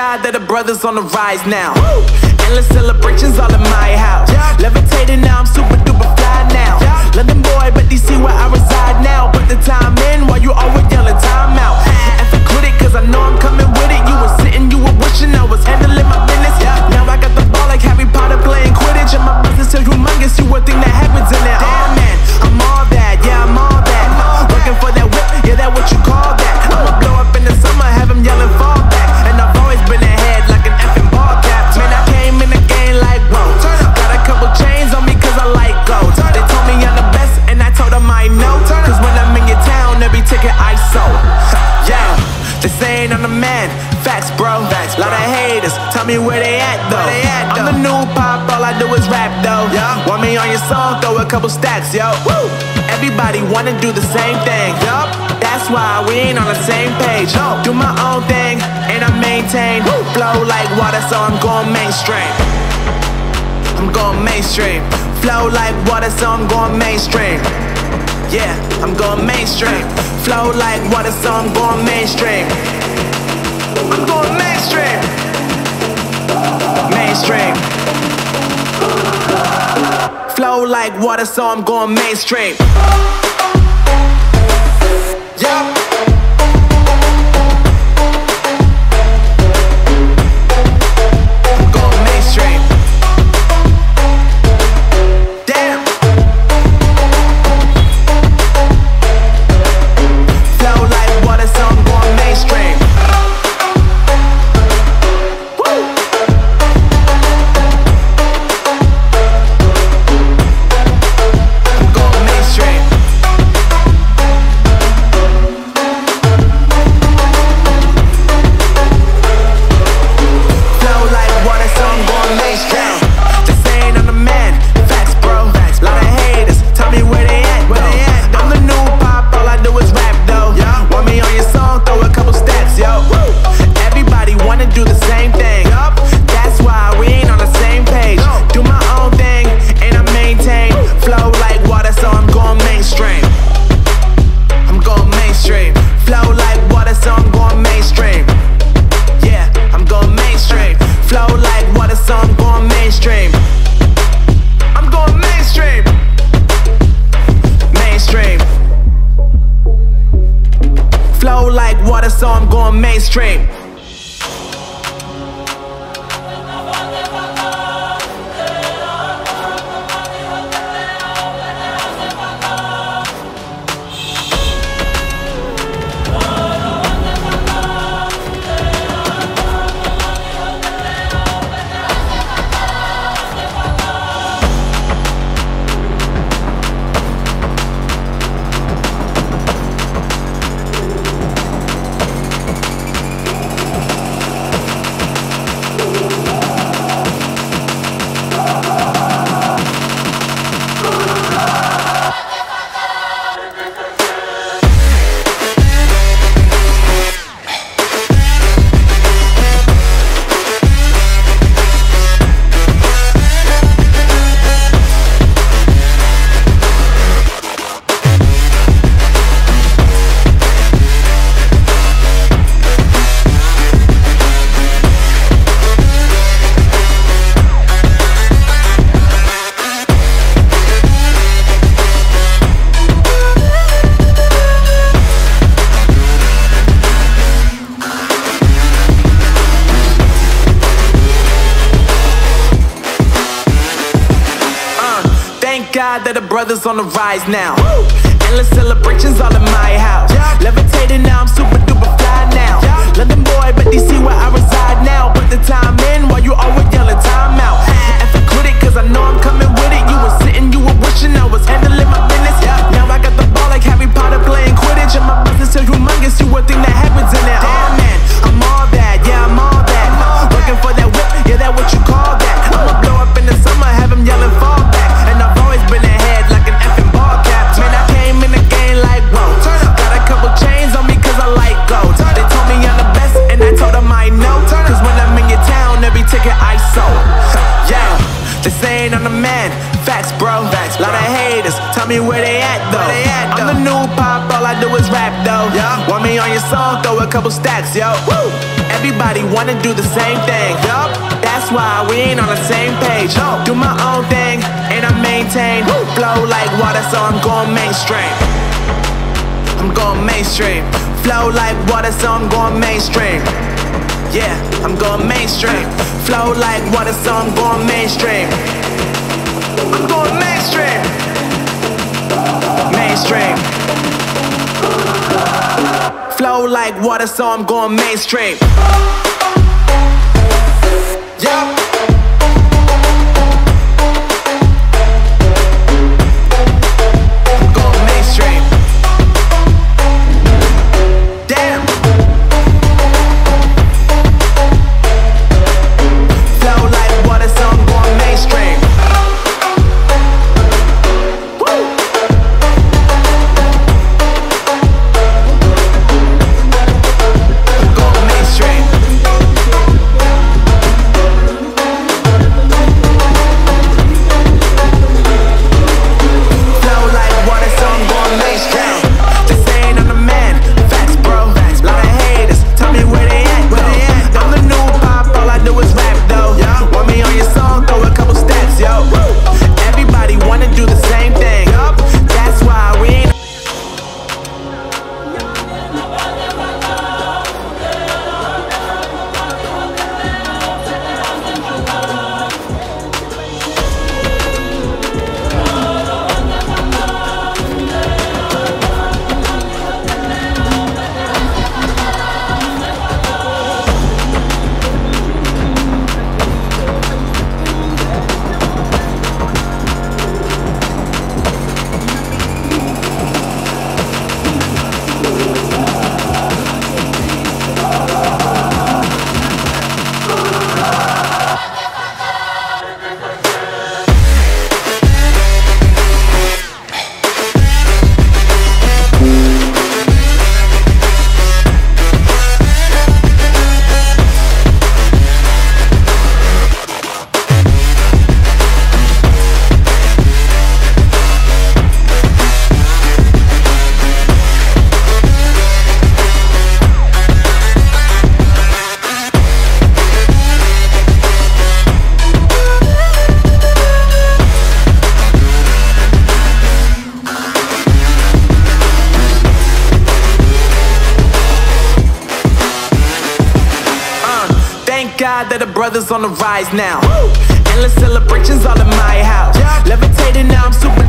God that the brothers on the rise now. Endless celebrations all in my house. Levitating now, I'm super duper fly now. London boy, but DC where I reside now. Put the time in while you always yelling time out. And for quit it, cause I know I'm coming with it. You were sitting, you were wishing I was handling my business. Now I got the ball like Harry Potter playing Quidditch. And my business so humongous, you would think that happens in it. Oh man, I'm all that, yeah, I'm all that. Looking for that whip, yeah, that what you call that. I'ma blow up in the summer, have him yelling fall back. And I've always been ahead like an effing ball cap. Man, I came in the game like, whoa. Got a couple chains on me cause I like gold. They told me I'm the best and I told them I know. Cause when I'm in your town, every ticket I sold. Yeah, they saying I'm the man. Facts, bro. Lot of haters, tell me where they at though. I'm the new pop, all I do is rap though. Want me on your song, throw a couple stacks, yo. Everybody wanna do the same thing. That's why we ain't on the same page. Do my own thing and I maintain. Flow like water, so I'm going mainstream. I'm going mainstream. Flow like water, so I'm going mainstream. Yeah, I'm going mainstream. Flow like water, so I'm going mainstream. I'm going mainstream. Mainstream. Flow like water, so I'm going mainstream. Yeah. So I'm going mainstream. God that the brothers on the rise now. Endless celebrations all in my house. Levitating now, I'm super duper fly now. London boy, but DC where I reside now. Put the time in while you always yelling time out. And for quit it, cause I know I'm coming with it. You were sitting, you were wishing I was handling my business. Now I got the ball like Harry Potter playing Quidditch. And my business so humongous, you would think that happens in it. Oh man, I'm all that, yeah, I'm all that. Looking for that whip, yeah, that what you call that. I'ma blow up in the summer, have him yelling fall back. And I've always been ahead like an effing ball cap. Man, I came in the game like, whoa. Got a couple chains on me cause I like gold. They told me I'm the best and I told them I know. Cause when I'm in your town, every ticket I sold. Yeah, they saying I'm the man. Facts, bro. Lot of haters, tell me where they at though. I'm the new pop, all I do is rap though. Want me on your song, throw a couple stacks, yo. Woo! Everybody wanna do the same thing, yup. That's why we ain't on the same page. Do my own thing, and I maintain. Flow like water, so I'm going mainstream. I'm going mainstream. Flow like water, so I'm going mainstream. Yeah, I'm going mainstream. Flow like water, so I'm going mainstream. I'm going mainstream. Mainstream. Flow like water, so I'm going mainstream. Yeah. God that the brothers on the rise now. Endless celebrations all in my house. Levitating now, I'm super duper